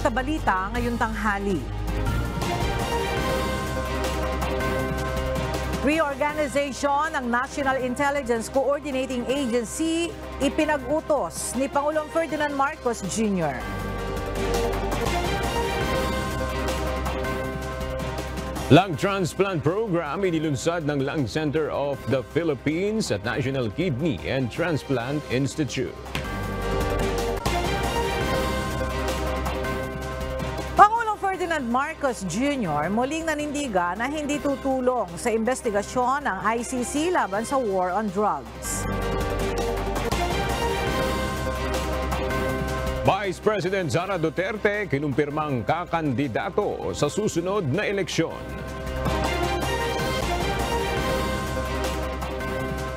balita ngayong tanghali. Reorganization ng National Intelligence Coordinating Agency ipinag-utos ni Pangulong Ferdinand Marcos Jr. Lung transplant program inilunsad ng Lung Center of the Philippines at National Kidney and Transplant Institute. Pangulong Ferdinand Marcos Jr. muling nanindigan na hindi tutulong sa investigasyon ng ICC laban sa war on drugs. Vice President Sara Duterte kinumpirmang kakandidato sa susunod na eleksyon.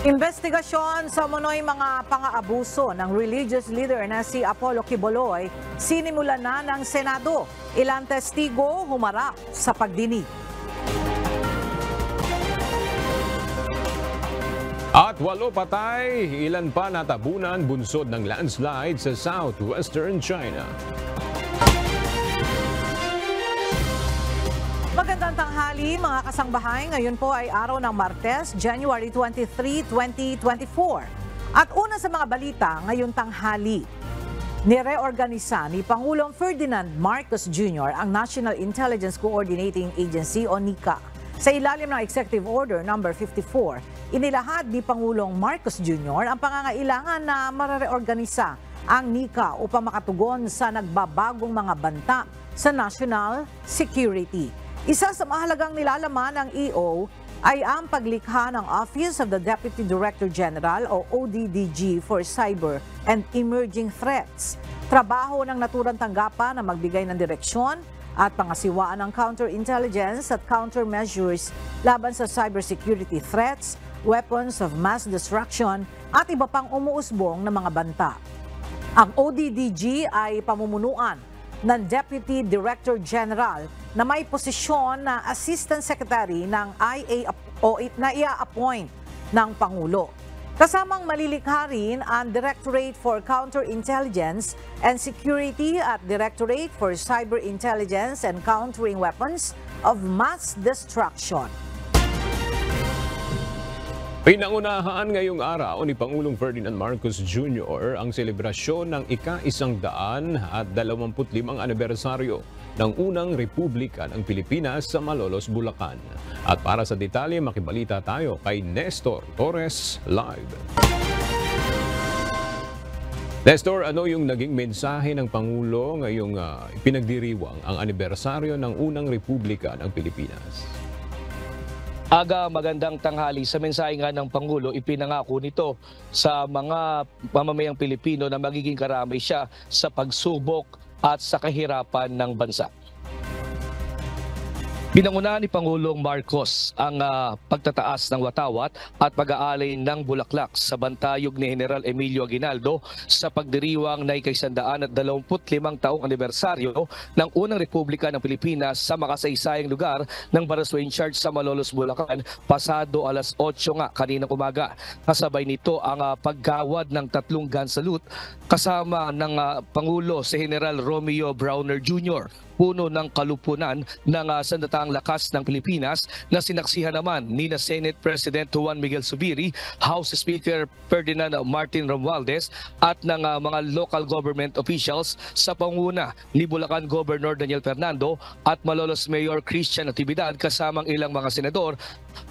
Investigasyon sa umano'y mga pang-aabuso ng religious leader na si Apollo Quiboloy sinimulan na ng Senado. Ilang testigo humarap sa pagdinig. At 8 patay, ilan pa natabunan bunsod ng landslide sa southwestern China. Magandang tanghali mga kasangbahay. Ngayon po ay araw ng Martes, January 23, 2024. At una sa mga balita ngayong tanghali, nireorganisa ni Pangulong Ferdinand Marcos Jr. ang National Intelligence Coordinating Agency o NICA. Sa ilalim ng Executive Order No. 54, inilahad ni Pangulong Marcos Jr. ang pangangailangan na mareorganisa ang NICA upang makatugon sa nagbabagong mga banta sa national security. Isa sa mahalagang nilalaman ng EO ay ang paglikha ng Office of the Deputy Director General o ODDG for Cyber and Emerging Threats. Trabaho ng naturang tanggapan na magbigay ng direksyon at pangasiwaan ng counterintelligence at countermeasures laban sa cybersecurity threats, weapons of mass destruction at iba pang umuusbong na mga banta. Ang ODDG ay pamumunuan ng Deputy Director General na may posisyon na Assistant Secretary ng IA o na ia-appoint ng Pangulo. Kasamang malilikha rin ang Directorate for Counterintelligence and Security at Directorate for Cyber Intelligence and Countering Weapons of Mass Destruction. Pinangunahan ngayong araw ni Pangulong Ferdinand Marcos Jr. ang selebrasyon ng ika-125 anibersaryo ng unang Republika ng Pilipinas sa Malolos, Bulacan. At para sa detalye, makibalita tayo kay Nestor Torres live. Nestor, ano yung naging mensahe ng Pangulo ngayong pinagdiriwang ang anibersaryo ng unang Republika ng Pilipinas? Magandang tanghali. Sa mensahe nga ng Pangulo, ipinangako nito sa mga mamamayang Pilipino na magiging karamay siya sa pagsubok at sa kahirapan ng bansa. Pinangunahan ni Pangulong Marcos ang pagtataas ng watawat at pag-aalay ng bulaklak sa bantayog ni General Emilio Aguinaldo sa pagdiriwang na ika-125 taong anibersaryo ng unang Republika ng Pilipinas sa makasaysayang lugar ng Barangay Charge sa Malolos, Bulacan, pasado alas 8 nga kaninang umaga. Kasabay nito ang paggawad ng 3 gun salute kasama ng Pangulo si General Romeo Browner Jr., puno ng kalupunan ng Sandatahang Lakas ng Pilipinas na sinaksihan naman ni Senate President Juan Miguel Zubiri, House Speaker Ferdinand Martin Romualdez at ng mga local government officials sa panguna ni Bulacan Governor Daniel Fernando at Malolos Mayor Christian Natividad kasamang ilang mga senador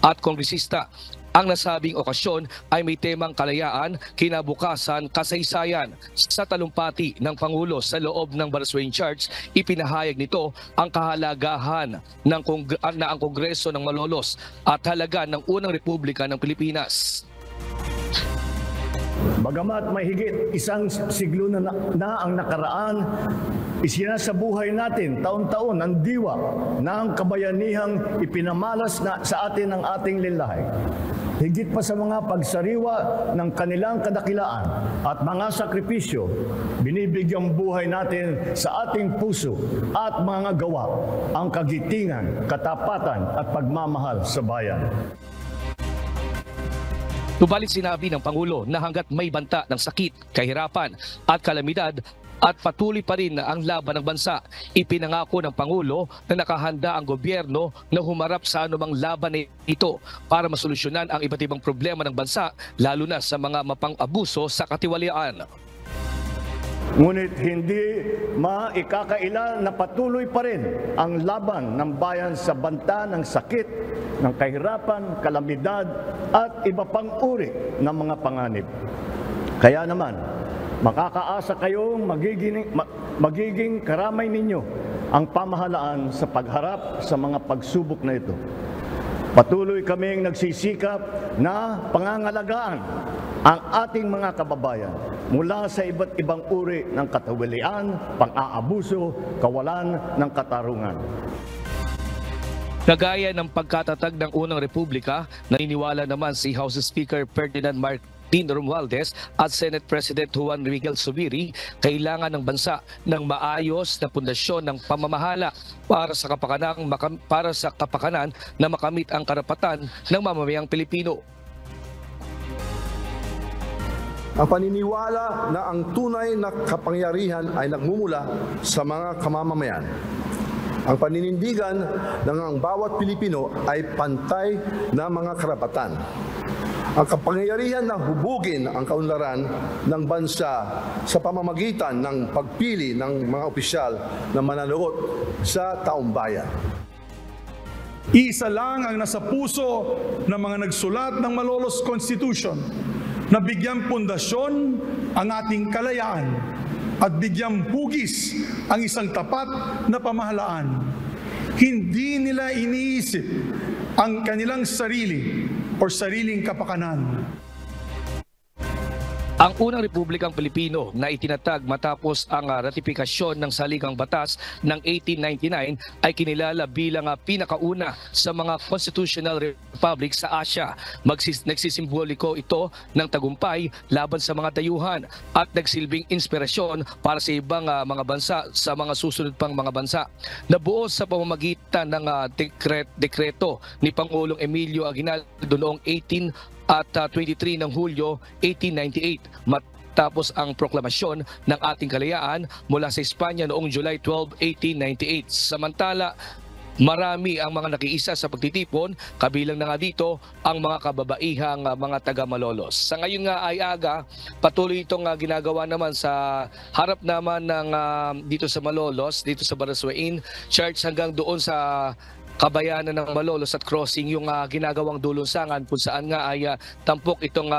at kongresista. Ang nasabing okasyon ay may temang kalayaan, kinabukasan, kasaysayan. Sa talumpati ng Pangulo sa loob ng Barangay Charge, ipinahayag nito ang kahalagahan ng ang Kongreso ng Malolos at halaga ng unang Republika ng Pilipinas. Bagamat mahigit isang siglo na ang nakaraan, isinasabuhay natin taon-taon ang diwa ng kabayanihang ipinamalas sa atin ng ating linlahay. Higit pa sa mga pagsariwa ng kanilang kadakilaan at mga sakripisyo, binibigyang buhay natin sa ating puso at mga gawa ang kagitingan, katapatan at pagmamahal sa bayan. Tubalit sinabi ng Pangulo na hanggat may banta ng sakit, kahirapan at kalamidad, at patuloy pa rin ang laban ng bansa. Ipinangako ng Pangulo na nakahanda ang gobyerno na humarap sa anumang laban na ito para masolusyonan ang iba't ibang problema ng bansa, lalo na sa mga mapang-abuso sa katiwalian. Ngunit hindi maikakaila na patuloy pa rin ang laban ng bayan sa banta ng sakit, ng kahirapan, kalamidad at iba pang uri ng mga panganib. Kaya naman, makakaasa kayong magiging karamay ninyo ang pamahalaan sa pagharap sa mga pagsubok na ito. Patuloy kaming nagsisikap na pangangalagaan ang ating mga kababayan mula sa iba't ibang uri ng katawalian, pang-aabuso, kawalan ng katarungan. Kagaya ng pagkatatag ng Unang Republika, naniniwala naman si House Speaker Ferdinand Martin Romualdez at Senate President Juan Miguel Zubiri, kailangan ng bansa ng maayos na pundasyon ng pamamahala para sa kapakanan na makamit ang karapatan ng mamamayang Pilipino. Ang paniniwala na ang tunay na kapangyarihan ay nagmumula sa mga kamamamayan. Ang paninindigan ng ang bawat Pilipino ay pantay na mga karapatan. Ang kapangyarihan na hubugin ang kaunlaran ng bansa sa pamamagitan ng pagpili ng mga opisyal na mananagot sa taumbayan. Isa lang ang nasa puso ng mga nagsulat ng Malolos Constitution na bigyang pundasyon ang ating kalayaan at bigyang hugis ang isang tapat na pamahalaan. Hindi nila iniisip ang kanilang sarili o sariling kapakanan. Ang Unang Republikang Pilipino na itinatag matapos ang ratifikasyon ng Saligang Batas ng 1899 ay kinilala bilang pinakauna sa mga constitutional republic sa Asia. Nagsisimboliko ito ng tagumpay laban sa mga dayuhan at nagsilbing inspirasyon para sa ibang mga bansa sa mga susunod pang mga bansa. Nabuo sa pamamagitan ng dekreto ni Pangulong Emilio Aguinaldo noong 23 ng Hulyo 1898 matapos ang proklamasyon ng ating kalayaan mula sa Espanya noong July 12, 1898. Samantala, marami ang mga nakiisa sa pagtitipon, kabilang na nga dito ang mga kababaihang mga taga-Malolos. Sa ngayon nga ay aga, patuloy itong ginagawa naman sa harap naman ng dito sa Malolos, dito sa Baraswain Church hanggang doon sa Kabayanan ng Malolos at crossing yung ginagawang dulunsangan kung saan nga ay tampok itong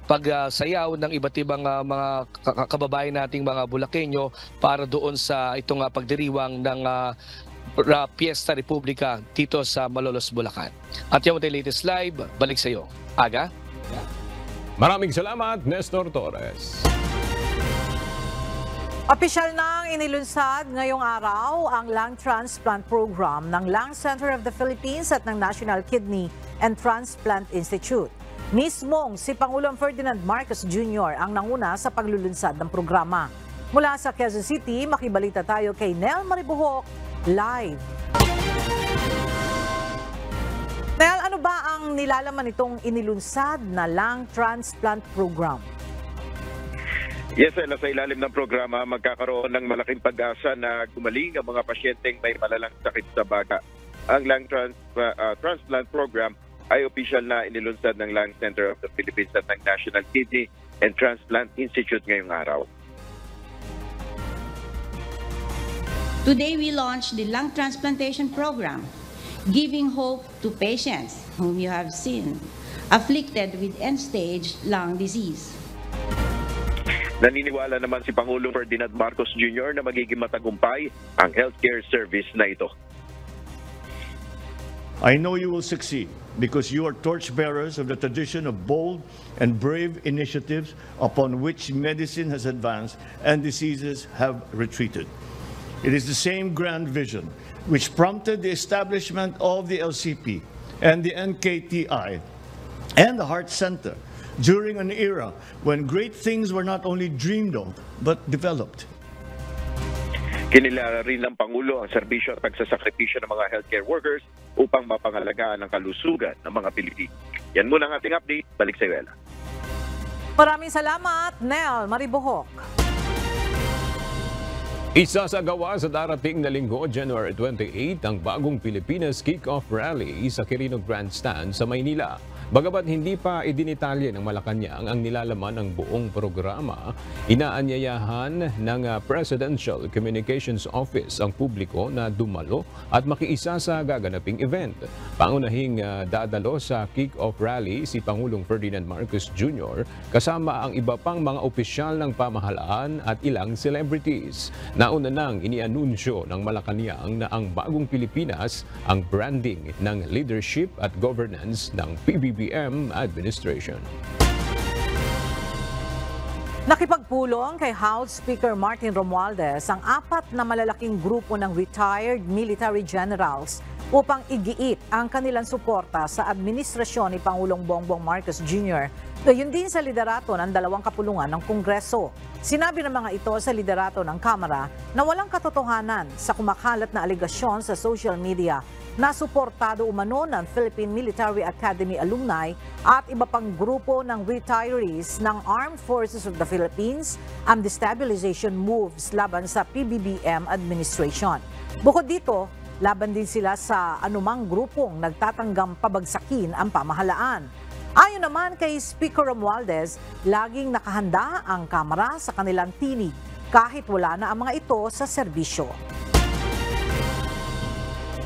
pagsayaw ng iba't ibang mga kababayan nating mga Bulakenyo para doon sa itong pagdiriwang ng Fiesta Republica dito sa Malolos, Bulacan. At yung latest live, balik sa iyo. Aga? Maraming salamat, Nestor Torres. Opisyal nang inilunsad ngayong araw ang lung transplant program ng Lung Center of the Philippines at ng National Kidney and Transplant Institute. Mismong si Pangulong Ferdinand Marcos Jr. ang nanguna sa paglulunsad ng programa. Mula sa Quezon City, makibalita tayo kay Nel Maribuhok live. Nel, ano ba ang nilalaman itong inilunsad na lung transplant program? Yes, sa ilalim ng programa, magkakaroon ng malaking pag-asa na gumaling ang mga pasyenteng may malalang sakit sa baga. Ang lung transplant program ay opisyal na inilunsad ng Lung Center of the Philippines at ng National Kidney and Transplant Institute ngayong araw. Today we launched the lung transplantation program, giving hope to patients whom you have seen afflicted with end-stage lung disease. Naniniwala naman si Pangulong Ferdinand Marcos Jr. na magiging matagumpay ang healthcare service na ito. I know you will succeed because you are torchbearers of the tradition of bold and brave initiatives upon which medicine has advanced and diseases have retreated. It is the same grand vision which prompted the establishment of the LCP and the NKTI and the Heart Center during an era when great things were not only dreamed of, but developed. Kinilala rin ng Pangulo ang serbisyo at pagsasakripisyo ng mga healthcare workers upang mapangalagaan ang kalusugan ng mga Pilipino. Yan muna ang ating update. Balik sa Ella. Maraming salamat, Nel Maribuhok. Isasagawa sa darating na linggo, January 28, ang bagong Pilipinas Kick-Off Rally sa Quirino Grandstand sa Maynila. Bagamat hindi pa idinitalye ng Malacanang ang nilalaman ng buong programa, inaanyayahan ng Presidential Communications Office ang publiko na dumalo at makiisa sa gaganaping event. Pangunahing dadalo sa kick-off rally si Pangulong Ferdinand Marcos Jr. kasama ang iba pang mga opisyal ng pamahalaan at ilang celebrities. Nauna nang inianunsyo ng Malacanang na ang bagong Pilipinas ang branding ng leadership at governance ng PBBM administration. Nakipagpulong kay House Speaker Martin Romualdez ang 4 na malalaking grupo ng retired military generals upang igiit ang kanilang suporta sa administrasyon ni Pangulong Bongbong Marcos Jr. Gayon din sa liderato ng 2 kapulungan ng Kongreso. Sinabi ng mga ito sa liderato ng Kamara na walang katotohanan sa kumakalat na aligasyon sa social media na suportado umano ng Philippine Military Academy alumni at iba pang grupo ng retirees ng Armed Forces of the Philippines ang destabilization moves laban sa PBBM administration. Bukod dito, laban din sila sa anumang grupong nagtatanggam pabagsakin ang pamahalaan. Ayon naman kay Speaker Romualdez, laging nakahanda ang Kamara sa kanilang tinig kahit wala na ang mga ito sa serbisyo.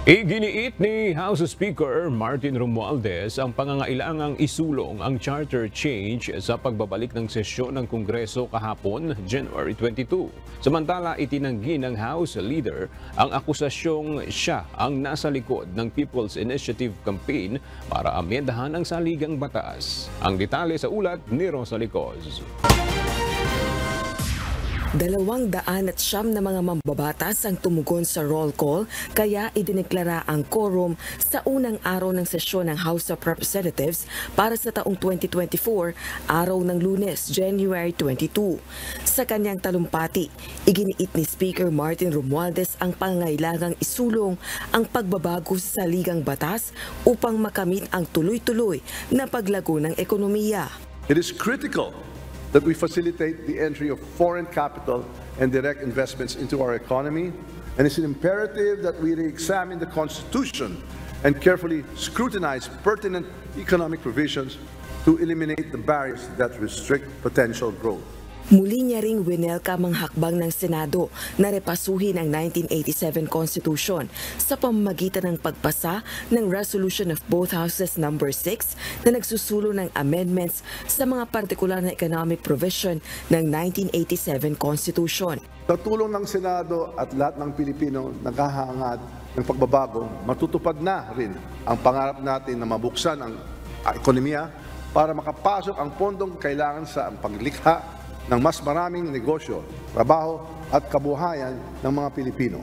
Iginiit ni House Speaker Martin Romualdez ang pangangailangang isulong ang charter change sa pagbabalik ng sesyon ng Kongreso kahapon, January 22. Samantala, itinanggi ng House Leader ang akusasyong siya ang nasa likod ng People's Initiative Campaign para amyendahan ang saligang batas. Ang detalye sa ulat ni Rosa Licoz. 209 na mga mambabatas ang tumugon sa roll call kaya idineklara ang quorum sa unang araw ng sesyon ng House of Representatives para sa taong 2024, araw ng Lunes, January 22. Sa kanyang talumpati, iginiit ni Speaker Martin Romualdez ang pangangailangang isulong ang pagbabago sa saligang batas upang makamit ang tuloy-tuloy na paglago ng ekonomiya. It is critical that we facilitate the entry of foreign capital and direct investments into our economy, and it's an imperative that we re-examine the Constitution and carefully scrutinize pertinent economic provisions to eliminate the barriers that restrict potential growth. Muli niya ring winelcome ang hakbang ng Senado na repasuhin ang 1987 Constitution sa pamamagitan ng pagpasa ng Resolution of both Houses No. 6 na nagsusulo ng amendments sa mga partikular na economic provision ng 1987 Constitution. Sa tulong ng Senado at lahat ng Pilipino naghahangad ng pagbabago, matutupad na rin ang pangarap natin na mabuksan ang ekonomiya para makapasok ang pondong kailangan sa paglikha ng mas maraming negosyo, trabaho at kabuhayan ng mga Pilipino.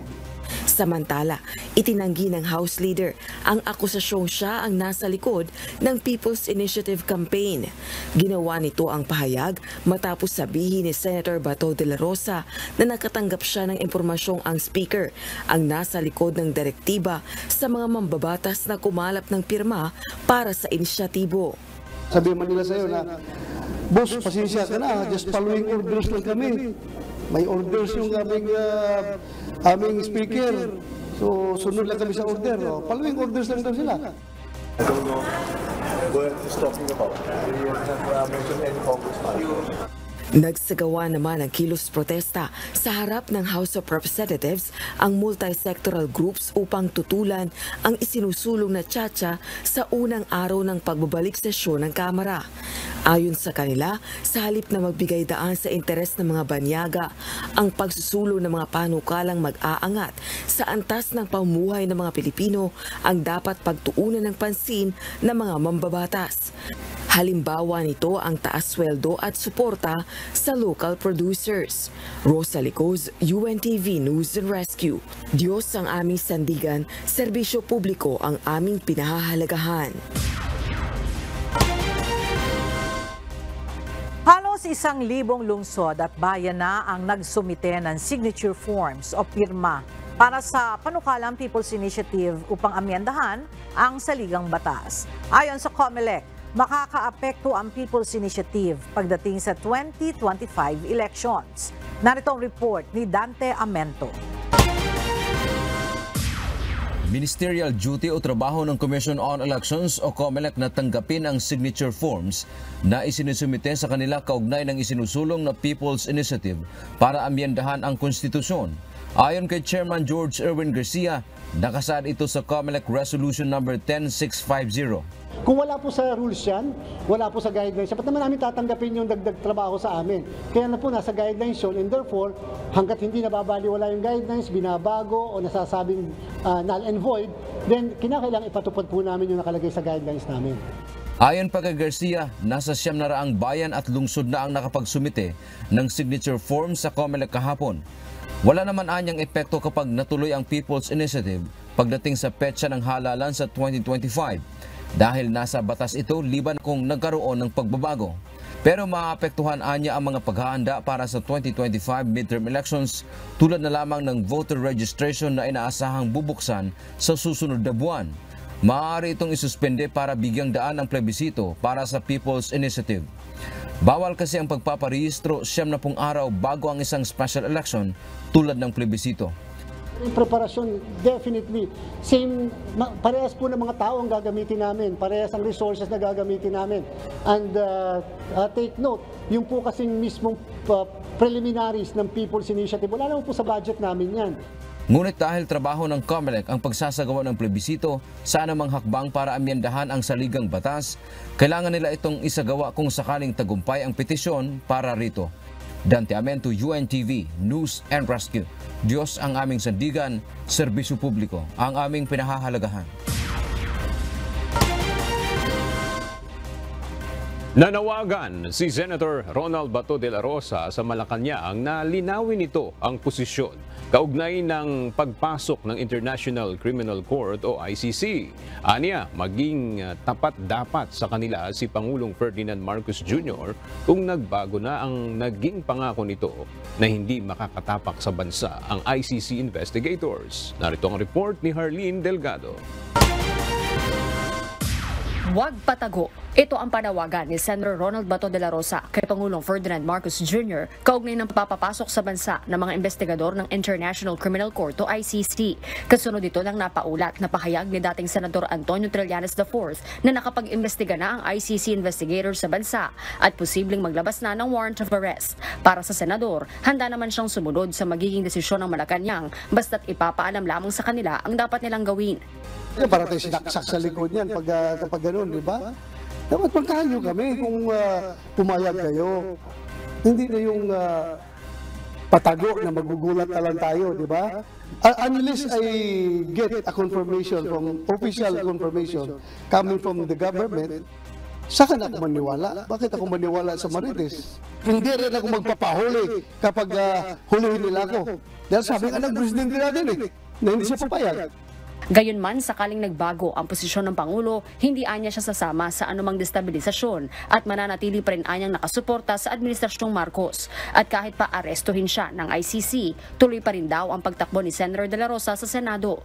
Samantala, itinanggi ng House Leader ang akusasyong siya ang nasa likod ng People's Initiative Campaign. Ginawa nito ang pahayag matapos sabihin ni Senator Bato de la Rosa na nakatanggap siya ng impormasyong ang Speaker ang nasa likod ng direktiba sa mga mambabatas na kumalap ng pirma para sa inisyatibo. Sabi man nila sa'yo na, boss, pasensya ka na, just following orders lang kami. May orders yung aming speaker. So, sunod lang kami sa order. No? Following orders lang daw sila. I don't know what he's talking about. We have mentioned any congressman. Nagsagawa naman ng kilos protesta sa harap ng House of Representatives ang multi-sectoral groups upang tutulan ang isinusulong na tiyatsa sa unang araw ng pagbabalik sesyon ng Kamara. Ayon sa kanila, sa halip na magbigay daan sa interes ng mga banyaga, ang pagsusulong ng mga panukalang mag-aangat sa antas ng pamumuhay ng mga Pilipino ang dapat pagtuunan ng pansin ng mga mambabatas. Halimbawa nito ang taas sweldo at suporta sa local producers. Rosa Licoz, UNTV News and Rescue. Diyos ang aming sandigan, serbisyo publiko ang aming pinahahalagahan. Halos 1,000 lungsod at bayan na ang nagsumite ng signature forms o pirma para sa panukalang People's Initiative upang amyendahan ang saligang batas. Ayon sa COMELEC, makakaapekto ang People's Initiative pagdating sa 2025 elections. Narito ang report ni Dante Amento. Ministerial duty o trabaho ng Commission on Elections o COMELEC na tanggapin ang signature forms na isinusumite sa kanila kaugnay ng isinusulong na People's Initiative para amyendahan ang konstitusyon. Ayon kay Chairman George Erwin Garcia, nakasaad ito sa COMELEC Resolution number 10650. Kung wala po sa rules yan, wala po sa guidelines, dapat naman namin tatanggapin yung dagdag trabaho sa amin. Kaya na po nasa guidelines yun, and therefore, hanggat hindi nababaliwala yung guidelines, binabago o nasasabing null and void, then kinakailangan ipatupad po namin yung nakalagay sa guidelines namin. Ayon pa kay Garcia, nasa 900 bayan at lungsod na ang nakapagsumite ng signature form sa COMELEC kahapon. Wala naman anyang epekto kapag natuloy ang People's Initiative pagdating sa petsa ng halalan sa 2025. Dahil nasa batas ito liban kung nagkaroon ng pagbabago. Pero maapektuhan anya ang mga paghahanda para sa 2025 midterm elections tulad na lamang ng voter registration na inaasahang bubuksan sa susunod na buwan. Maaari itong isuspende para bigyang daan ang plebisito para sa People's Initiative. Bawal kasi ang pagpaparehistro 70 araw bago ang isang special election tulad ng plebisito. Yung preparasyon, definitely, same, parehas po ng mga tao ang gagamitin namin, parehas ang resources na gagamitin namin. And take note, yung po kasing mismong preliminaries ng People's Initiative, wala naman po sa budget namin yan. Ngunit dahil trabaho ng COMELEC ang pagsasagawa ng plebisito sa anumang hakbang para amyendahan ang saligang batas, kailangan nila itong isagawa kung sakaling tagumpay ang petisyon para rito. Dante Amento, UNTV, News and Rescue. Diyos ang aming sandigan, serbisyo publiko ang aming pinahahalagahan. Nanawagan si Senator Ronald Bato de la Rosa sa Malacanang na linawin ito ang posisyon kaugnay ng pagpasok ng International Criminal Court o ICC. Aniya, maging tapat dapat sa kanila si Pangulong Ferdinand Marcos Jr. kung nagbago na ang naging pangako nito na hindi makakatapak sa bansa ang ICC investigators. Narito ang report ni Harleen Delgado. Huwag patago. Ito ang panawagan ni Senator Ronald Bato de la Rosa kay Pangulong Ferdinand Marcos Jr. kaugnay ng papapasok sa bansa ng mga investigador ng International Criminal Court o ICC. Kasunod dito lang napaulat na pahayag ni dating Senador Antonio Trillanes IV na nakapag-imbestiga na ang ICC investigators sa bansa at posibleng maglabas na ng warrant of arrest. Para sa Senador, handa naman siyang sumunod sa magiging desisyon ng Malacanang basta't ipapaalam lamang sa kanila ang dapat nilang gawin. Para tayo sinaksak sa likod niyan kapag gano'n, di ba? Dapat pagkahan nyo kami kung pumayag kayo. Hindi na yung patago na magugulat na lang tayo, di ba? Unless I get a confirmation official confirmation coming from the government, saka na ako maniwala. Bakit ako maniwala sa Marites? Hindi rin ako magpapahuli kapag hulihin nila ako. Dahil sabi ka ng presidente natin na hindi siya papayag. Gayunman, sakaling nagbago ang posisyon ng Pangulo, hindi anya siya sasama sa anumang destabilisasyon at mananatili pa rin anyang nakasuporta sa Administrasyong Marcos. At kahit pa arestuhin siya ng ICC, tuloy pa rin daw ang pagtakbo ni Senator De La Rosa sa Senado.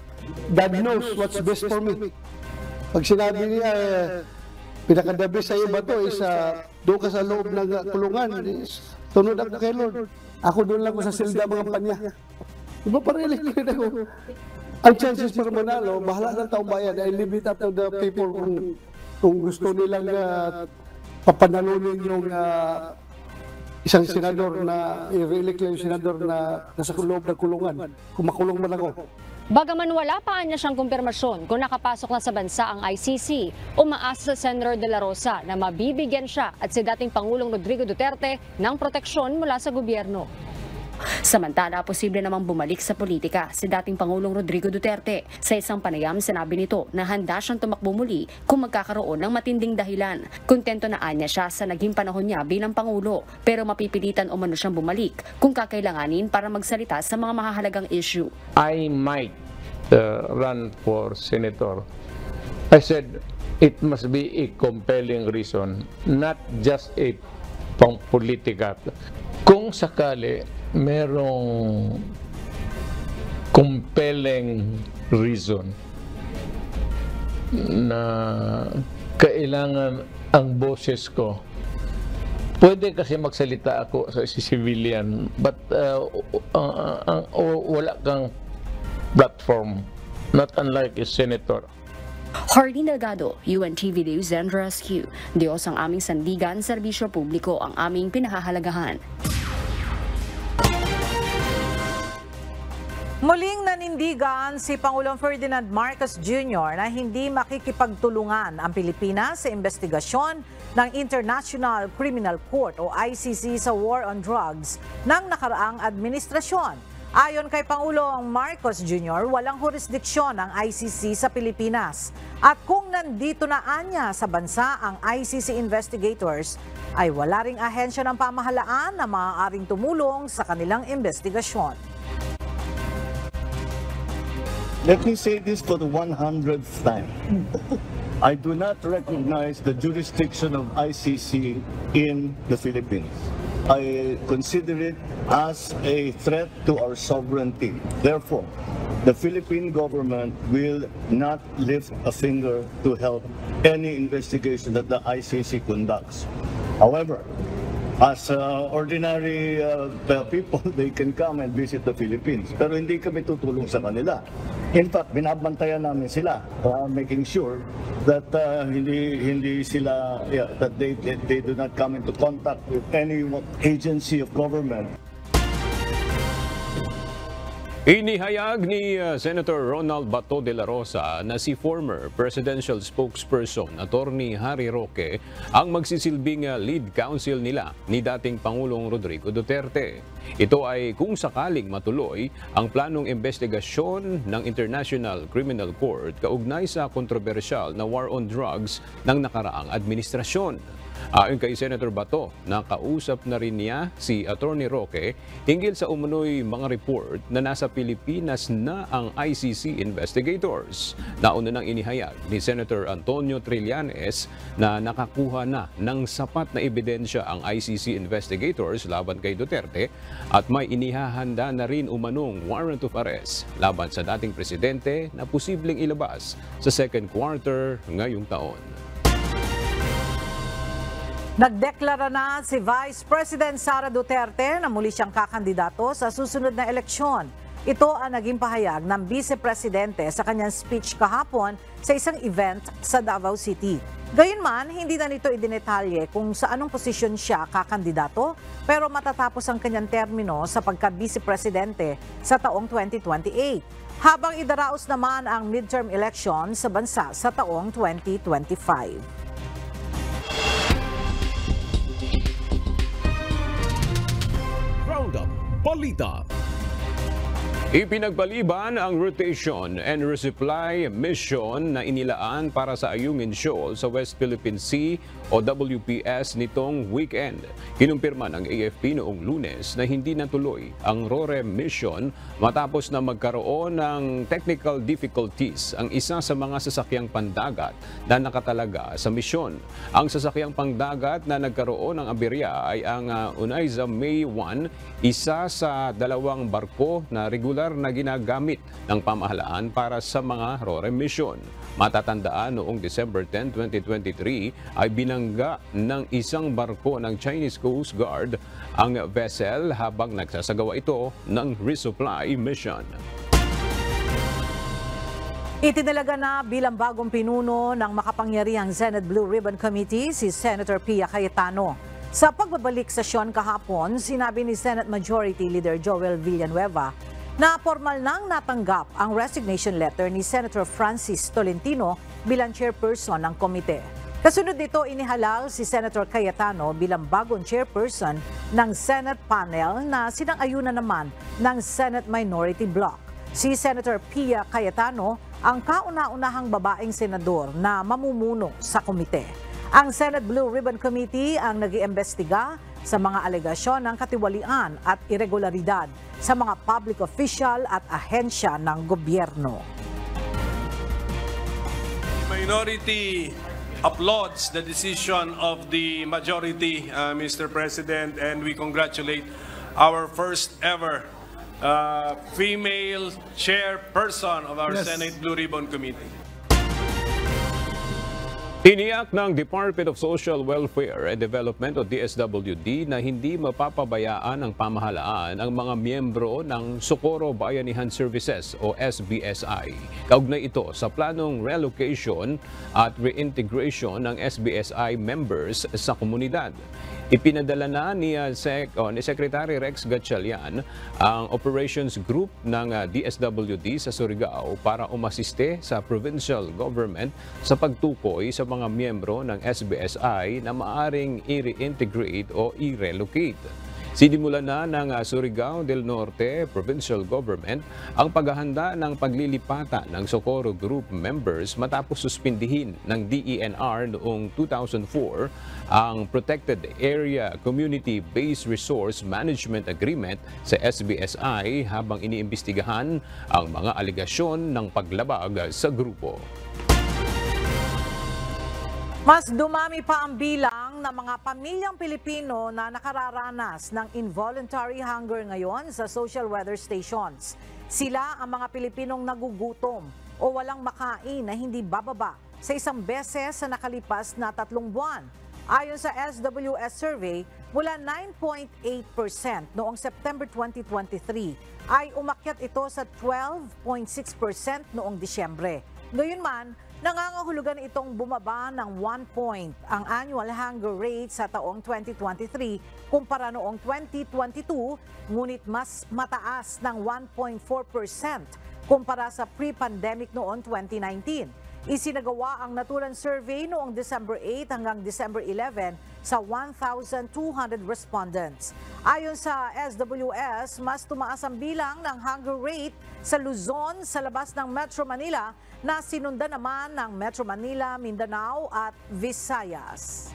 God knows what's best for me. Pag sinabi niya, pinaka-the best sa iyo ba ito is doon ka sa loob ng kulungan, tunod ako kay Lord. Ako doon lang ko sa silda mga panya. Diba parili ko ako? Ang chances para manalo, bahala ng taong bayan. I leave it up to the people kung gusto nilang papanalunin yung isang senador na i-re-elect yung senador na nasa loob ng kulungan. Kung makulong man ako. Bagaman wala pa niya siyang kumpirmasyon kung nakapasok na sa bansa ang ICC, umaasa sa Senator De La Rosa na mabibigyan siya at si dating Pangulong Rodrigo Duterte ng proteksyon mula sa gobyerno. Samantala, posible namang bumalik sa politika si dating Pangulong Rodrigo Duterte. Sa isang panayam, sinabi nito na handa siyang tumakbo muli kung magkakaroon ng matinding dahilan. Kontento na anya siya sa naging panahon niya bilang Pangulo, pero mapipilitan umano siyang bumalik kung kakailanganin para magsalita sa mga mahahalagang issue. I might run for senator. I said it must be a compelling reason, not just a pang-politika. Kung sakali merong compelling reason na kailangan ang boses ko Pwede kasi magsalita ako sa civilian, but wala kang platform, not unlike a senator. Hardy Delgado, UNTV News and Rescue. Diyos ang aming sandigan, serbisyo publiko ang aming pinahahalagahan. Muling nanindigan si Pangulong Ferdinand Marcos Jr. na hindi makikipagtulungan ang Pilipinas sa investigasyon ng International Criminal Court o ICC sa war on drugs ng nakaraang administrasyon. Ayon kay Pangulong Marcos Jr., walang jurisdiksyon ang ICC sa Pilipinas. At kung nandito na anya sa bansa ang ICC investigators, ay wala ring ahensya ng pamahalaan na maaaring tumulong sa kanilang investigasyon. Let me say this for the 100th time. I do not recognize the jurisdiction of ICC in the Philippines. I consider it as a threat to our sovereignty. Therefore, the Philippine government will not lift a finger to help any investigation that the ICC conducts. However, as ordinary people, they can come and visit the Philippines. Pero hindi kami tutulong sa kanila. In fact, binabantayan namin sila, making sure that hindi sila, that they do not come into contact with any agency of government. Inihayag ni Senator Ronald Bato de la Rosa na si former presidential spokesperson Attorney Harry Roque ang magsisilbing lead counsel nila ni dating Pangulong Rodrigo Duterte. Ito ay kung sakaling matuloy ang planong investigasyon ng International Criminal Court kaugnay sa kontrobersyal na war on drugs ng nakaraang administrasyon. Ayon kay Senator Bato, nakausap na rin niya si Attorney Roque hinggil sa umunoy mga report na nasa Pilipinas na ang ICC investigators. Nauna nang inihayag ni Senator Antonio Trillanes na nakakuha na ng sapat na ebidensya ang ICC investigators laban kay Duterte at may inihahanda na rin umanong warrant of arrest laban sa dating presidente na posibleng ilabas sa second quarter ngayong taon. Nagdeklara na si Vice President Sara Duterte na muli siyang kakandidato sa susunod na eleksyon. Ito ang naging pahayag ng Vice Presidente sa kanyang speech kahapon sa isang event sa Davao City. Gayunman, hindi na nito idinetalye kung sa anong posisyon siya kakandidato, pero matatapos ang kanyang termino sa pagka-Vice Presidente sa taong 2028, habang idaraos naman ang midterm election sa bansa sa taong 2025. Balita. Ipinagpaliban ang rotation and resupply mission na inilaan para sa Ayungin Shoal sa West Philippine Sea o WPS nitong weekend. Kinumpirma ng AFP noong Lunes na hindi natuloy ang RORE mission matapos na magkaroon ng technical difficulties ang isa sa mga sasakyang pandagat na nakatalaga sa misyon. Ang sasakyang pandagat na nagkaroon ng aberya ay ang Unaiza May 1, isa sa dalawang barko na regular na ginagamit ng pamahalaan para sa mga RORE mission. Matatandaan noong December 10, 2023 ay binangga ng isang barko ng Chinese Coast Guard ang vessel habang nagsasagawa ito ng resupply mission. Itinalaga na bilang bagong pinuno ng makapangyarihang Senate Blue Ribbon Committee si Senator Pia Cayetano. Sa pagbabalik sesyon kahapon, sinabi ni Senate Majority Leader Joel Villanueva na formal nang natanggap ang resignation letter ni Senator Francis Tolentino bilang chairperson ng komite. Kasunod nito, inihalal si Senator Cayetano bilang bagong chairperson ng Senate panel na sinang-ayunan naman ng Senate Minority Bloc. Si Senator Pia Cayetano ang kauna-unahang babaeng senador na mamumuno sa komite. Ang Senate Blue Ribbon Committee ang nag-iimbestiga sa mga alegasyon ng katiwalian at irregularidad sa mga public official at ahensya ng gobyerno. The minority applauds the decision of the majority, Mr. President, and we congratulate our first ever female chairperson of our Senate Blue Ribbon Committee. Tiniyak ng Department of Social Welfare and Development o DSWD na hindi mapapabayaan ng pamahalaan ang mga miyembro ng Socorro Bayanihan Services o SBSI. Kaugnay ito sa planong relocation at reintegration ng SBSI members sa komunidad. Ipinadala na ni Secretary Rex Gatchalian ang operations group ng DSWD sa Surigao para umasiste sa provincial government sa pagtukoy sa mga miyembro ng SBSI na maaring i-reintegrate o i-relocate. Sinimulan na ng Surigao del Norte Provincial Government ang paghahanda ng paglilipatan ng Socorro Group members matapos suspindihin ng DENR noong 2004 ang Protected Area Community-Based Resource Management Agreement sa SBSI habang iniimbestigahan ang mga aligasyon ng paglabag sa grupo. Mas dumami pa ang bilang ng mga pamilyang Pilipino na nakararanas ng involuntary hunger ngayon sa social weather stations. Sila ang mga Pilipinong nagugutom o walang makain na hindi bababa sa isang beses sa nakalipas na 3 buwan. Ayon sa SWS survey, mula 9.8% noong September 2023 ay umakyat ito sa 12.6% noong Disyembre. Gayunman, nangangahulugan itong bumaba ng 1 point ang annual hunger rate sa taong 2023 kumpara noong 2022, ngunit mas mataas ng 1.4% kumpara sa pre-pandemic noong 2019. Isinagawa ang naturan survey noong December 8 hanggang December 11 sa 1,200 respondents. Ayon sa SWS, mas tumaas ang bilang ng hunger rate sa Luzon sa labas ng Metro Manila na sinundan naman ng Metro Manila, Mindanao at Visayas.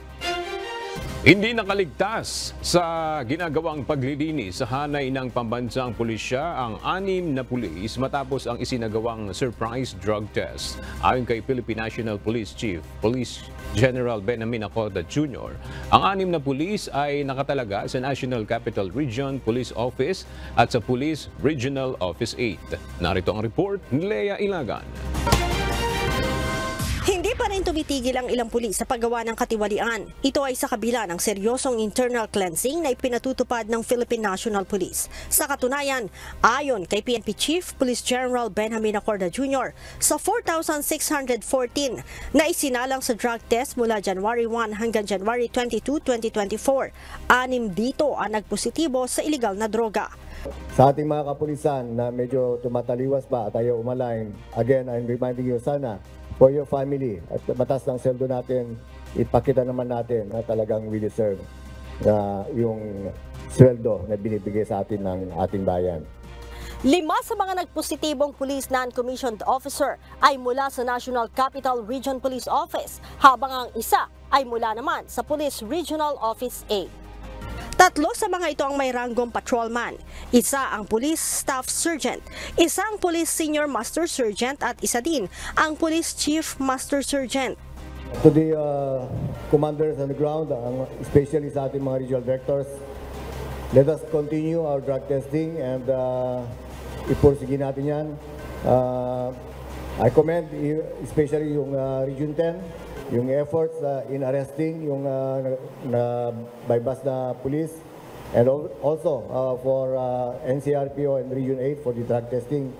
Hindi nakaligtas sa ginagawang paglilinis sa hanay ng pambansang pulisya ang 6 na pulis matapos ang isinagawang surprise drug test. Ayon kay Philippine National Police Chief Police General Benjamin Acosta Jr., ang 6 na pulis ay nakatalaga sa National Capital Region Police Office at sa Police Regional Office 8. Narito ang report ni Lea Ilagan. Hindi pa rin tumitigil ang ilang pulis sa paggawa ng katiwalian. Ito ay sa kabila ng seryosong internal cleansing na ipinatutupad ng Philippine National Police. Sa katunayan, ayon kay PNP Chief Police General Benjamin Acosta Jr., sa 4,614 na isinalang sa drug test mula January 1 hanggang January 22, 2024, 6 dito ang nagpositibo sa iligal na droga. Sa ating mga kapulisan na medyo tumataliwas pa at ayaw umalain, again, I'm reminding you sana, for your family at batas ng sweldo natin, ipakita naman natin na talagang we deserve na yung sweldo na binibigay sa atin ng ating bayan. 5 sa mga nagpositibong police non-commissioned officer ay mula sa National Capital Region Police Office, habang ang isa ay mula naman sa Police Regional Office 8. 3 sa mga ito ang may ranggong patrolman, isa ang police staff sergeant, isa ang police senior master sergeant at isa din ang police chief master sergeant. To the commanders on the ground, especially sa ating mga regional directors, let us continue our drug testing and ipursige natin yan. I commend especially yung Region 10, yung efforts in arresting yung bypass na police, and also for NCRPO and Region 8 for the drug testing.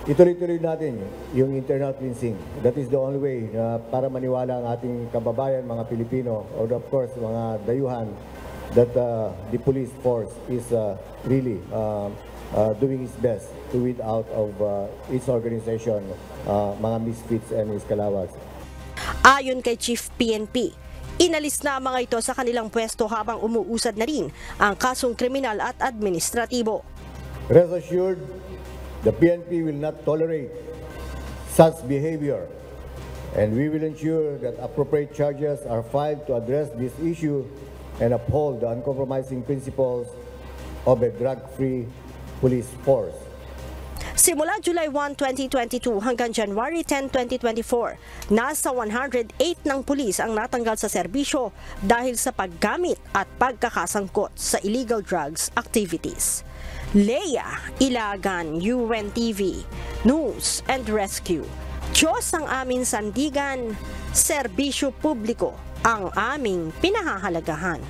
Ituloy-tuloy natin yung internal cleansing. That is the only way para maniwala ang ating kababayan, mga Pilipino, or of course mga dayuhan, that the police force is really doing its best to weed out of its organization mga misfits and iskalawas. Ayon kay Chief PNP, inalis na mga ito sa kanilang pwesto habang umuusad na rin ang kasong kriminal at administratibo. Rest assured, the PNP will not tolerate such behavior, and we will ensure that appropriate charges are filed to address this issue and uphold the uncompromising principles of a drug-free police force. Simula July 1, 2022 hanggang January 10, 2024, nasa 108 ng pulis ang natanggal sa serbisyo dahil sa paggamit at pagkakasangkot sa illegal drugs activities. Lea Ilagan, UNTV, News and Rescue, Diyos ang aming sandigan, serbisyo publiko ang aming pinahahalagahan.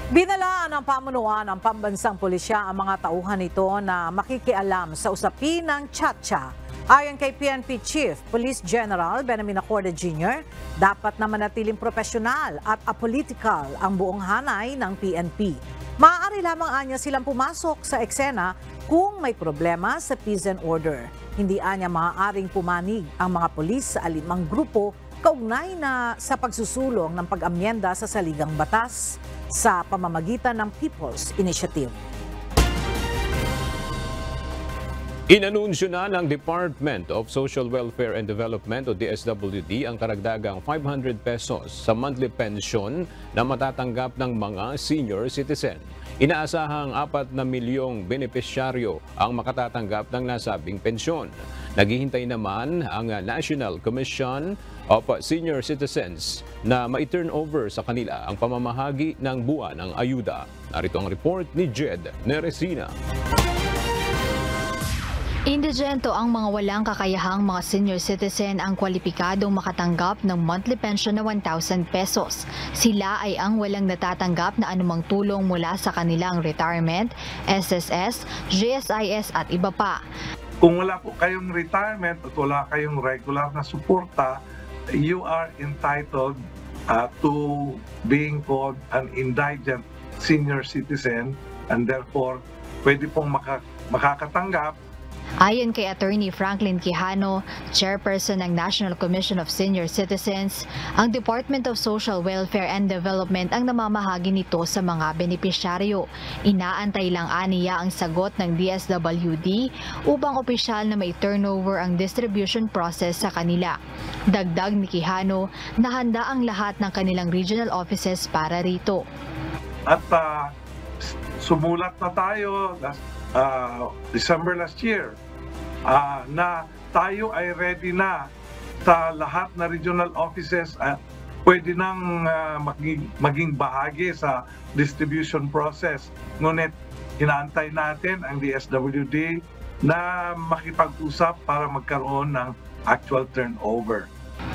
Binalaan ng pamunuan ng pambansang pulisya ang mga tauhan nito na makikialam sa usapin ng Chacha. Ayon kay PNP Chief Police General Benjamin Acorda Jr., dapat na manatiling profesional at apolitical ang buong hanay ng PNP. Maaari lamang anya silang pumasok sa eksena kung may problema sa peace and order. Hindi anya maaaring pumanig ang mga pulis sa alinmang grupo kaugnay na sa pagsusulong ng pag-amyenda sa saligang batas sa pamamagitan ng People's Initiative. Inanunsyo na ng Department of Social Welfare and Development o DSWD ang karagdagang 500 pesos sa monthly pension na matatanggap ng mga senior citizen. Inaasahang 4 na milyong benepisyaryo ang makatatanggap ng nasabing pensyon. Naghihintay naman ang National Commission of Senior Citizens na ma-turn over sa kanila ang pamamahagi ng buwan ng ayuda. Narito ang report ni Jed Neresina. Indigento ang mga walang kakayahang mga senior citizen ang kwalipikadong makatanggap ng monthly pension na 1,000 pesos. Sila ay ang walang natatanggap na anumang tulong mula sa kanilang retirement, SSS, GSIS at iba pa. Kung wala po kayong retirement at wala kayong regular na suporta, you are entitled to being called an indigent senior citizen and therefore pwede pong makakatanggap. Ayon kay Attorney Franklin Quijano, Chairperson ng National Commission of Senior Citizens, ang Department of Social Welfare and Development ang namamahagi nito sa mga benepisyaryo. Inaantay lang aniya ang sagot ng DSWD upang opisyal na may turnover ang distribution process sa kanila. Dagdag ni Quijano na handa ang lahat ng kanilang regional offices para rito. At sumulat na tayo December last year na tayo ay ready na sa lahat na regional offices at pwede nang maging bahagi sa distribution process. Ngunit inaantay natin ang DSWD na makipag-usap para magkaroon ng actual turnover.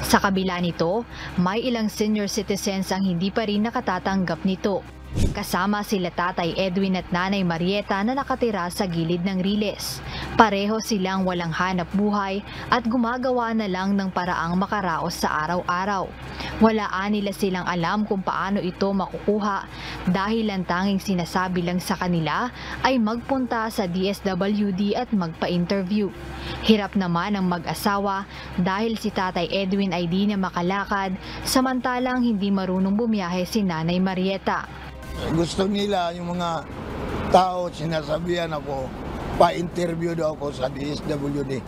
Sa kabila nito, may ilang senior citizens ang hindi pa rin nakatatanggap nito. Kasama sila Tatay Edwin at Nanay Marieta na nakatira sa gilid ng Riles. Pareho silang walang hanap buhay at gumagawa na lang ng paraang makaraos sa araw-araw. Walaan nila silang alam kung paano ito makukuha dahil ang tanging sinasabi lang sa kanila ay magpunta sa DSWD at magpa-interview. Hirap naman ang mag-asawa dahil si Tatay Edwin ay di na makalakad samantalang hindi marunong bumiyahe si Nanay Marieta. Gusto nila yung mga tao, sinasabihan ako, pa-interview daw ako sa DSWD.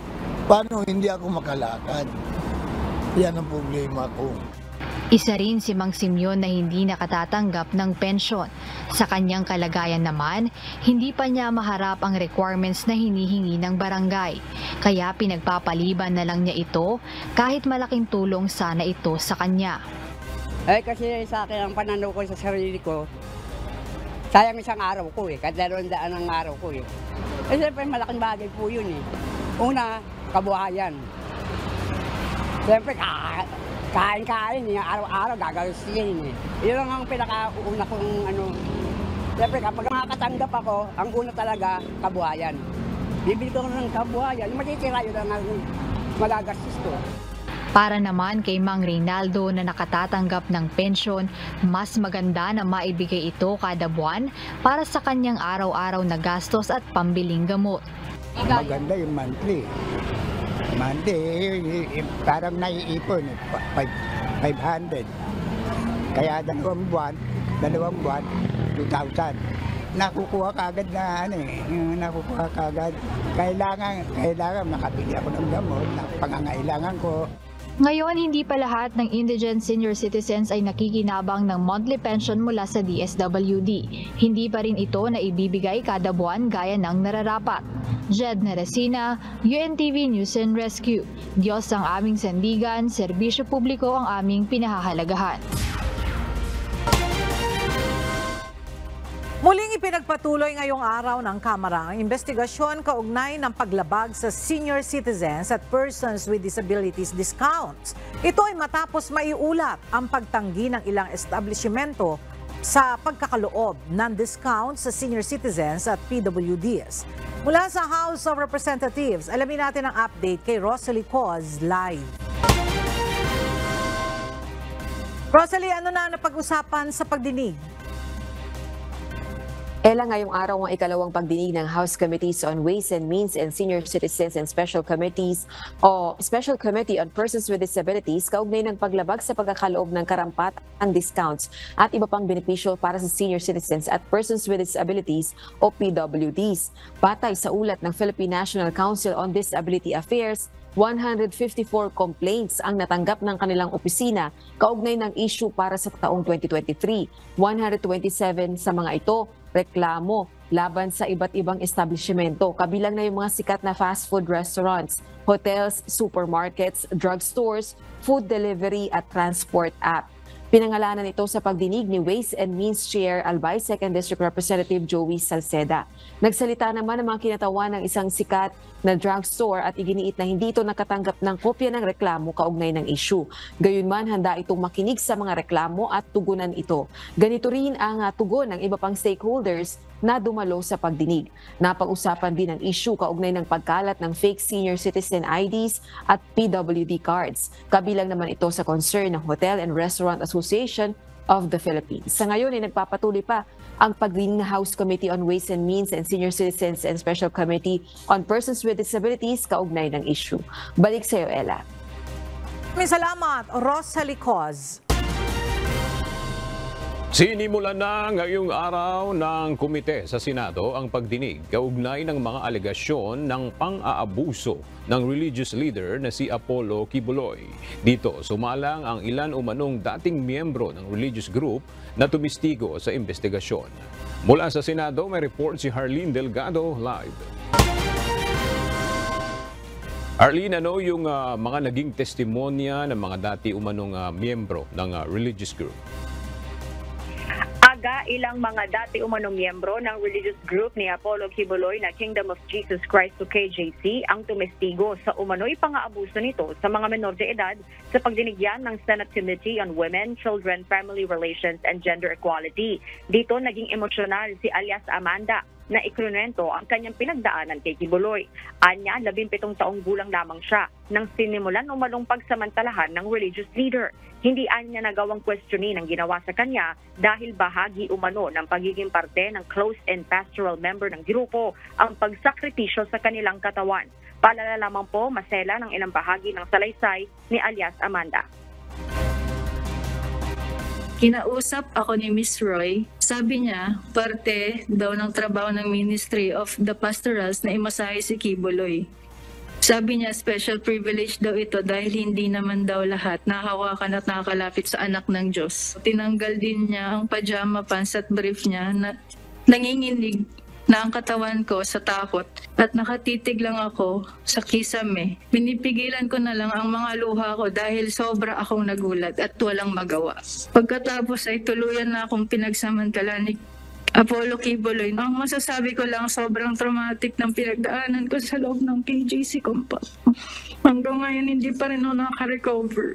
Paano hindi ako makalakad? Yan ang problema ko. Isa rin si Mang Simeon na hindi nakatatanggap ng pensyon. Sa kanyang kalagayan naman, hindi pa niya maharap ang requirements na hinihingi ng barangay. Kaya pinagpapaliban na lang niya ito kahit malaking tulong sana ito sa kanya. Kasi sa akin ang pananaw ko sa sarili ko, sayang isang araw ko kahit 200 ang araw ko siyempre malaking bagay po yun Una, kabuhayan. Siyempre kain-kain araw-araw gagawin Yun lang ang pinakauna kong Siyempre kapag makakatanggap ako, ang una talaga kabuhayan. Bibili ko ng kabuhayan, matitira yun ang magagastos ko. Para naman kay Mang Reynaldo na nakatatanggap ng pensyon, mas maganda na maibigay ito kada buwan para sa kanyang araw-araw na gastos at pambiling gamot. Maganda yung monthly. Monthly, parang naiipon, 500. Kaya dalawang buwan, 2,000. Nakukuha kagad na nakukuha kagad. Kailangan makabili ako ng gamot na pangangailangan ko. Ngayon, hindi pa lahat ng indigent senior citizens ay nakikinabang ng monthly pension mula sa DSWD. Hindi pa rin ito na ibibigay kada buwan gaya ng nararapat. Jed Neresina, UNTV News and Rescue. Diyos ang aming sandigan, serbisyo publiko ang aming pinahahalagahan. Muling Ipinagpatuloy ngayong araw ng Kamara ang investigasyon kaugnay ng paglabag sa senior citizens at persons with disabilities discounts. Ito ay matapos maiulat ang pagtanggi ng ilang establishmento sa pagkakaloob ng discounts sa senior citizens at PWDs. Mula sa House of Representatives, alamin natin ang update kay Rosalie Coz live. Rosalie, ano na napag-usapan sa pagdinig? Ela, ngayong araw ang ikalawang pagdinig ng House Committees on Ways and Means and Senior Citizens and Special Committees o Special Committee on Persons with Disabilities kaugnay ng paglabag sa pagkakaloob ng karampatang discounts at iba pang benepisyo para sa senior citizens at persons with disabilities o PWDs. Batay sa ulat ng Philippine National Council on Disability Affairs, 154 complaints ang natanggap ng kanilang opisina kaugnay ng issue para sa taong 2023. 127 sa mga ito reklamo laban sa iba't ibang establishmento, kabilang na yung mga sikat na fast food restaurants, hotels, supermarkets, drugstores, food delivery at transport app. Pinangalanan ito sa pagdinig ni Ways and Means Chair Albay 2nd District Representative Joey Salceda. Nagsalita naman ang mga kinatawan ng isang sikat na drugstore at iginiit na hindi ito nakatanggap ng kopya ng reklamo kaugnay ng issue. Gayunman, handa itong makinig sa mga reklamo at tugunan ito. Ganito rin ang tugon ng iba pang stakeholders na dumalo sa pagdinig. Napag-usapan din ang issue kaugnay ng pagkalat ng fake senior citizen IDs at PWD cards. Kabilang naman ito sa concern ng Hotel and Restaurant Association of the Philippines. Sa ngayon ay nagpapatuloy pa ang pagdinig ng House Committee on Ways and Means and Senior Citizens and Special Committee on Persons with Disabilities kaugnay ng issue. Balik sa iyo, Ella. Maraming salamat, Rosalie Coz. Sinimulan na ngayong araw ng komite sa Senado ang pagdinig kaugnay ng mga alegasyon ng pang-aabuso ng religious leader na si Apollo Kibuloy. Dito sumalang ang ilan umanong dating miyembro ng religious group na tumistigo sa investigasyon. Mula sa Senado, may report si Harleen Delgado live. Arlene, ano yung mga naging testimonya ng mga dati umanong miyembro ng religious group? Ilang mga dati umanong miyembro ng religious group ni Apollo Kibuloy na Kingdom of Jesus Christ o KJC ang tumestigo sa umano'y pang-aabuso nito sa mga menor de edad sa pagdinigyan ng Senate Committee on Women, Children, Family Relations and Gender Equality. Dito naging emosyonal si alias Amanda na ikinwento ang kanyang pinagdaanan kay Kibuloy. Anya, 17 taong gulang lamang siya nang sinimulan umanong pagsamantalahan ng religious leader. Hindi anya nagawang questionin ang ginawa sa kanya dahil bahagi umano ng pagiging parte ng close and pastoral member ng grupo ang pagsakripisyo sa kanilang katawan. Paalala lamang po, masela ng ilang bahagi ng salaysay ni alias Amanda. Kinausap ako ni Miss Roy. Sabi niya, parte daw ng trabaho ng Ministry of the Pastorals na imasahe si Kibuloy. Sabi niya, special privilege daw ito dahil hindi naman daw lahat nakahawakan at nakakalapit sa anak ng Diyos. Tinanggal din niya ang pajama pants at brief niya na nanginginig na ang katawan ko sa takot at nakatitig lang ako sa kisame. Pinipigilan ko na lang ang mga luha ko dahil sobra akong nagulat at walang magawa. Pagkatapos ay tuluyan na akong pinagsamantala ni Apollo Kibuloy. Ang masasabi ko lang, sobrang traumatic ng pinagdaanan ko sa loob ng KJC compound. Hanggang ngayon hindi pa rin ako nakarecover.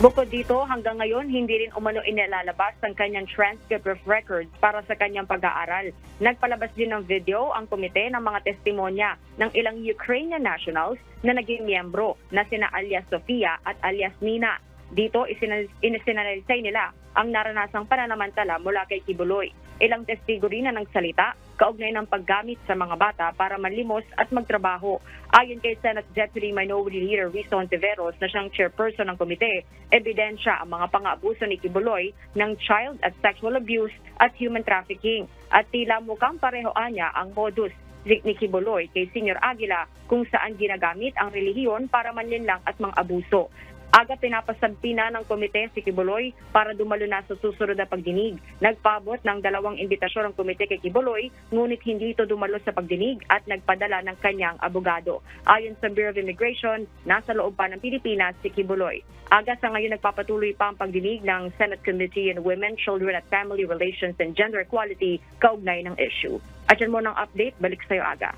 Bukod dito, hanggang ngayon, hindi rin umano inilalabas ang kanyang transcript of records para sa kanyang pag-aaral. Nagpalabas din ng video ang komite ng mga testimonya ng ilang Ukrainian nationals na naging miyembro na sina alias Sofia at alias Nina. Dito, isinanalisay nila ang naranasang pananamantala mula kay Kibuloy. Ilang testigo rin na nagsalita kaugnay ng paggamit sa mga bata para manlimos at magtrabaho. Ayon kay Senate Deputy Minority Leader Risto Ontiveros na siyang chairperson ng komite, ebidensya ang mga pang-aabuso ni Kibuloy ng child at sexual abuse at human trafficking. At tila mukhang pareho niya ang modus ni Kibuloy kay Senior Aguila kung saan ginagamit ang relihiyon para manlinlang at mang-abuso. Aga pinapasagpi na ng komite si Quiboloy para dumalo na sa susunod na pagdinig. Nagpaabot ng 2 imbitasyon ang komite kay Quiboloy, ngunit hindi ito dumalo sa pagdinig at nagpadala ng kanyang abogado. Ayon sa Bureau of Immigration, nasa loob pa ng Pilipinas si Quiboloy. Aga sa ngayon nagpapatuloy pa ang pagdinig ng Senate Committee on Women, Children at Family Relations and Gender Equality kaugnay ng issue. At yan mo ng update, balik sa iyo Aga.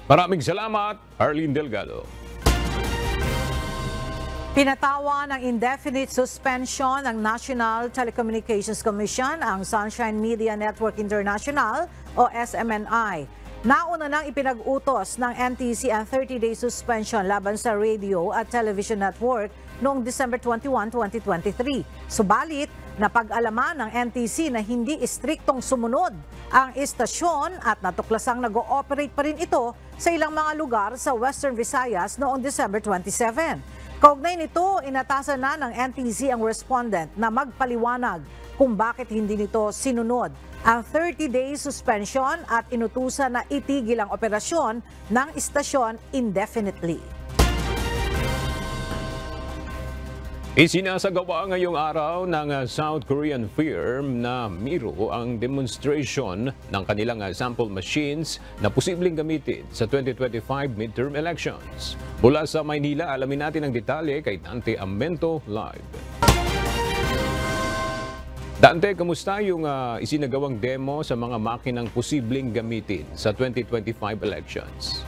Maraming salamat, Arlene Delgado. Pinatawa ng indefinite suspension ng National Telecommunications Commission ang Sunshine Media Network International o SMNI. Nauna nang ipinag-utos ng NTC ang 30-day suspension laban sa radio at television network noong December 21, 2023. Subalit, napag-alaman ng NTC na hindi istriktong sumunod ang istasyon at natuklasang nag-ooperate pa rin ito sa ilang mga lugar sa Western Visayas noong December 27. Kaugnay nito, inatasan na ng NTC ang respondent na magpaliwanag kung bakit hindi nito sinunod ang 30-day suspension at inutusan na itigil ang operasyon ng istasyon indefinitely. Isinasagawa ngayong araw ng South Korean firm na Miro ang demonstration ng kanilang sample machines na posibleng gamitin sa 2025 midterm elections. Mula sa Maynila, alamin natin ang detalye kay Dante Amento live. Dante, kamusta yung isinagawang demo sa mga makinang posibleng gamitin sa 2025 elections?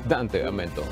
Dante Amento.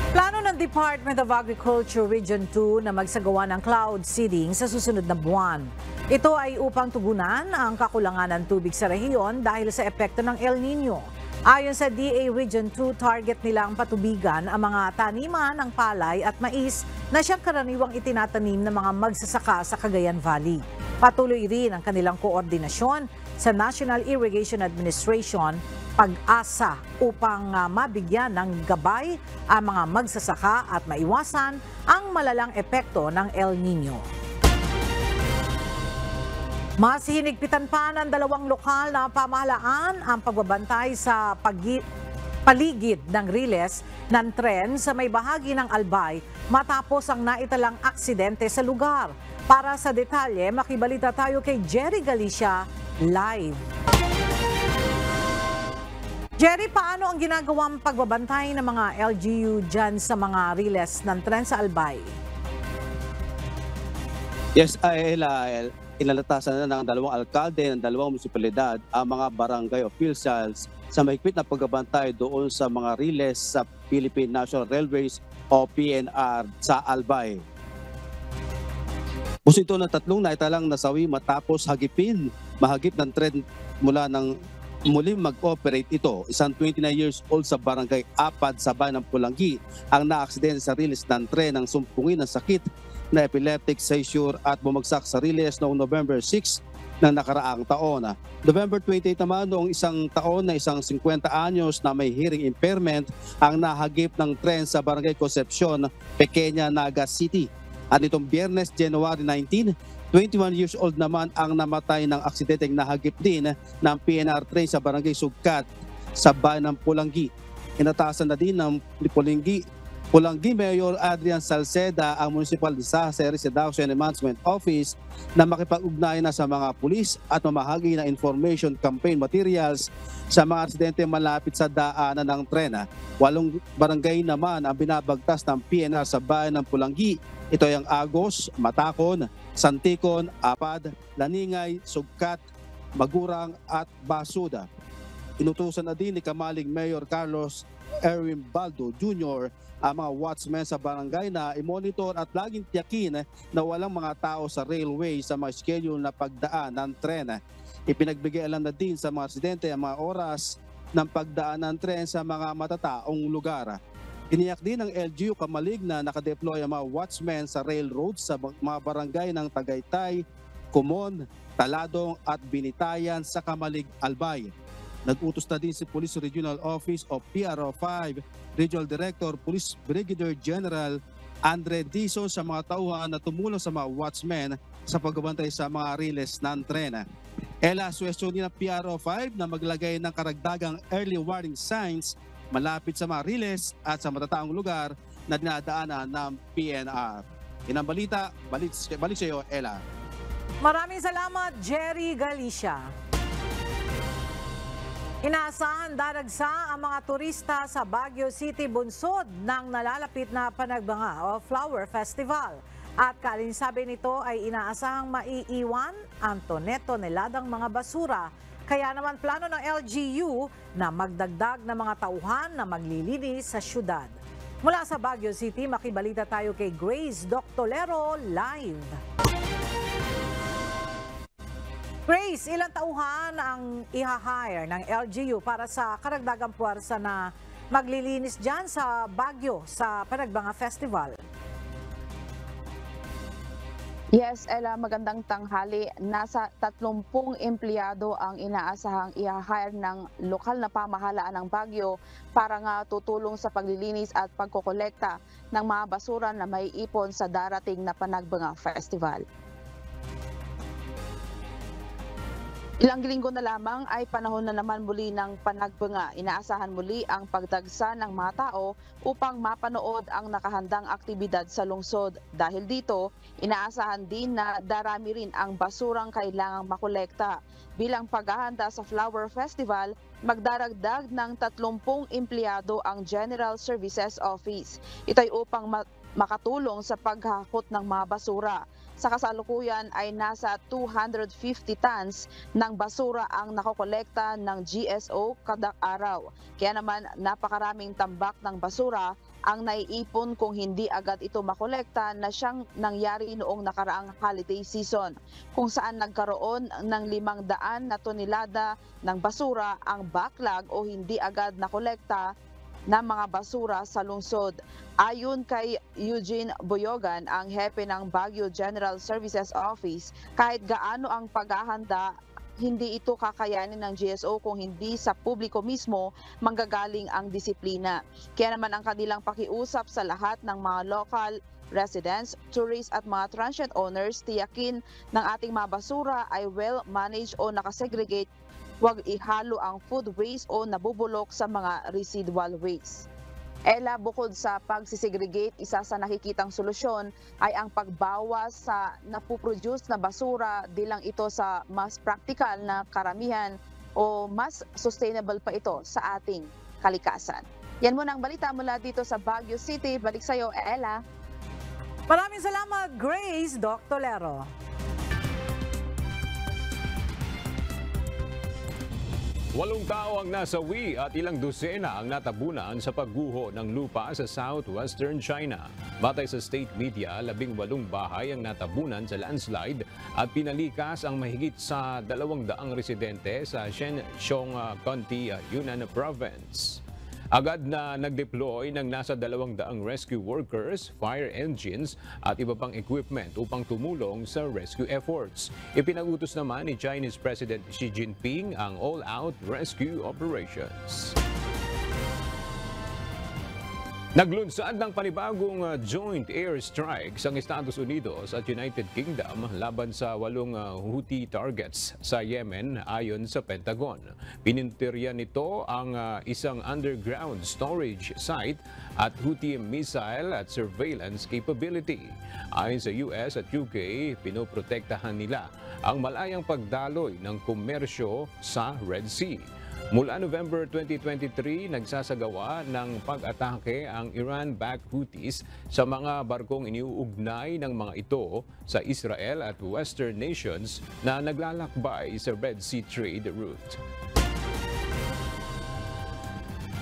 Plano ng Department of Agriculture Region 2 na magsagawa ng cloud seeding sa susunod na buwan. Ito ay upang tugunan ang kakulangan ng tubig sa rehiyon dahil sa epekto ng El Nino. Ayon sa DA Region 2, target nilang patubigan ang mga taniman ng palay at mais na siyang karaniwang itinatanim ng mga magsasaka sa Cagayan Valley. Patuloy rin ang kanilang koordinasyon sa National Irrigation Administration, PAG-ASA, upang mabigyan ng gabay ang mga magsasaka at maiwasan ang malalang epekto ng El Nino. Mas hinigpitan pa ng 2 lokal na pamahalaan ang pagbabantay sa paligid ng riles ng tren sa may bahagi ng Albay matapos ang naitalang aksidente sa lugar. Para sa detalye, makibalita tayo kay Jerry Galicia live. Jerry, paano ang ginagawang pagbabantay ng mga LGU dyan sa mga riles ng tren sa Albay? Yes, ilalatasan na ng 2 alkalde ng 2 munisipalidad ang mga barangay officials sa mahigpit na pagbabantay doon sa mga riles sa Philippine National Railways o PNR sa Albay. Ito ng 3 naitalang nasawi matapos mahagip ng tren mula ng muling mag-operate ito. Isang 29 years old sa barangay Apad sa bayan ng Pulangi ang naaksidente sa riles ng tren ng sumpungin ng sakit na epileptic seizure at bumagsak sa riles noong November 6 ng nakaraang taon. November 28 naman noong isang taon na isang 50 anyos na may hearing impairment ang nahagip ng tren sa Barangay Concepcion, Pequeña, Naga City. At nitong Biyernes, January 19, 21 years old naman ang namatay ng aksidenteng nahagip din ng PNR train sa Barangay Sugkat sa bayan ng Pulangi. Inatasan na din ng Pulangi Mayor Adrian Salceda ang Municipal Disaster Reduction and Management Office na makipag-ugnayan na sa mga pulis at mamahagi na information campaign materials sa mga aksidente malapit sa daanan ng tren. 8 barangay naman ang binabagtas ng PNR sa bayan ng Pulangi. Ito ay ang Agos, Matacon, Santikon, Apad, Laningay, Sugkat, Magurang at Basuda. Inutusan na din ni Kamalig Mayor Carlos Erwin Baldo Jr. ang mga watchmen sa barangay na i-monitor at laging tiyakin na walang mga tao sa railway sa mga schedule na pagdaan ng tren. Ipinagbigay alam na din sa mga residente ang mga oras ng pagdaan ng tren sa mga matataong lugar. Tiniyak din ng LGU Kamalig na nakadeploy ang mga watchmen sa railroads sa mga barangay ng Tagaytay, Kumon, Taladong at Binitayan sa Kamalig, Albay. Nag-utos na din si Police Regional Office o PRO5 Regional Director Police Brigadier General Andre Dizon sa mga tauhan na tumulong sa mga watchmen sa pagbabantay sa mga riles ng tren. Suwestyon din ng PRO5 na maglagay ng karagdagang early warning signs malapit sa mga riles at sa matataong lugar na dinadaanan ng PNR. Yan ang balita. Balik sa iyo, Ella. Maraming salamat, Jerry Galicia. Inaasahan daragsa ang mga turista sa Baguio City bunsod ng nalalapit na panagbanga o Flower Festival. At kalinsabi nito ay inaasahang maiiwan ang toneladang mga basura. Kaya naman plano ng LGU na magdagdag ng mga tauhan na maglilinis sa syudad. Mula sa Baguio City, makibalita tayo kay Grace Doctolero live. Grace, ilang tauhan ang i-hire ng LGU para sa karagdagang puwersa na maglilinis dyan sa Baguio sa Panagbanga Festival? Yes, Ella, magandang tanghali. Nasa 30 empleyado ang inaasahang i-hire ng lokal na pamahalaan ng Baguio para nga tutulong sa paglilinis at pagkokolekta ng mga basura na maiipon sa darating na Panagbanga Festival. Ilang linggo na lamang ay panahon na naman muli ng Panagbanga. Inaasahan muli ang pagdagsa ng mga tao upang mapanood ang nakahandang aktibidad sa lungsod. Dahil dito, inaasahan din na darami rin ang basurang kailangang makolekta. Bilang paghahanda sa Flower Festival, magdaragdag ng 30 empleyado ang General Services Office. Ito'y upang makatulong sa paghahakot ng mga basura. Sa kasalukuyan ay nasa 250 tons ng basura ang nakokolekta ng GSO kada araw. Kaya naman napakaraming tambak ng basura ang naiipon kung hindi agad ito makolekta na siyang nangyari noong nakaraang holiday season, kung saan nagkaroon ng 500 na tonelada ng basura ang backlog o hindi agad nakolekta ng mga basura sa lungsod. Ayon kay Eugene Boyogan, ang hepe ng Baguio General Services Office, kahit gaano ang paghahanda, hindi ito kakayanin ng GSO kung hindi sa publiko mismo manggagaling ang disiplina. Kaya naman ang kanilang pakiusap sa lahat ng mga local residents, tourists at mga transient owners, tiyakin ng ating mga basura ay well managed o nakasegregate. Huwag ihalo ang food waste o nabubulok sa mga residual waste. Ella, bukod sa pagsisegregate, isa sa nakikitang solusyon ay ang pagbawas sa napuproduce na basura, di lang ito sa mas practical na karamihan o mas sustainable pa ito sa ating kalikasan. Yan muna ang balita mula dito sa Baguio City. Balik sa iyo, Ella. Maraming salamat, Grace Doctolero. 8 tao ang nasawi at ilang dosena ang natabunan sa pagguho ng lupa sa southwestern China. Batay sa state media, 18 bahay ang natabunan sa landslide at pinalikas ang mahigit sa 200 residente sa Shenzhou County, Yunnan Province. Agad na nag-deploy ng nasa 200 rescue workers, fire engines at iba pang equipment upang tumulong sa rescue efforts. Ipinag-utos naman ni Chinese President Xi Jinping ang all-out rescue operations. Naglunsad ng panibagong joint air strikes ang Estados Unidos at United Kingdom laban sa 8 Houthi targets sa Yemen ayon sa Pentagon. Pinintirya nito ang isang underground storage site at Houthi missile at surveillance capability. Ayon sa US at UK, pinoprotektahan nila ang malayang pagdaloy ng komersyo sa Red Sea. Mula November 2023, nagsasagawa ng pag-atake ang Iran-backed Houthis sa mga barkong iniuugnay ng mga ito sa Israel at Western nations na naglalakbay sa Red Sea trade route.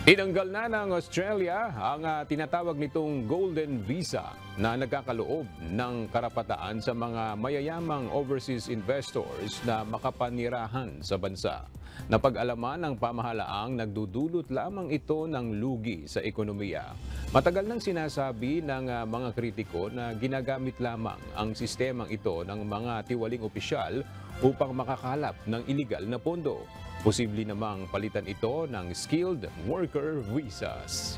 Tinanggal na ng Australia ang tinatawag nitong Golden Visa na nagkakaloob ng karapatan sa mga mayayamang overseas investors na makapanirahan sa bansa. Napag-alaman ng pamahalaang nagdudulot lamang ito ng lugi sa ekonomiya. Matagal nang sinasabi ng mga kritiko na ginagamit lamang ang sistemang ito ng mga tiwaling opisyal upang makakalap ng iligal na pondo. Posible namang palitan ito ng skilled worker visas.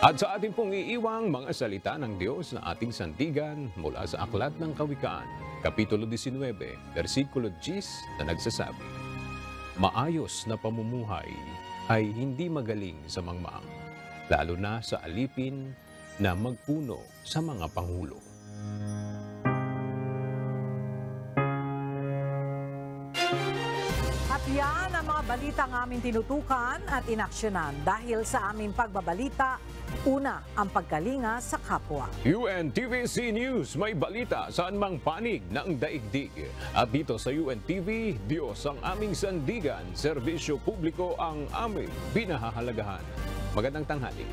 At sa ating pong iiwang mga salita ng Diyos na ating sandigan mula sa Aklat ng Kawikaan, Kapitulo 19, versikulo 10 na nagsasabi, maayos na pamumuhay ay hindi magaling sa mangmang, lalo na sa alipin na magpuno sa mga pangulo. At yan ang mga balita ng aming tinutukan at inaksyonan dahil sa aming pagbabalita. Una, ang pagkalinga sa kapwa. UNTVC News, may balita saan mang panig ng daigdig. At dito sa UNTV, Diyos ang aming sandigan, serbisyo publiko ang aming pinahahalagahan. Magandang tanghali.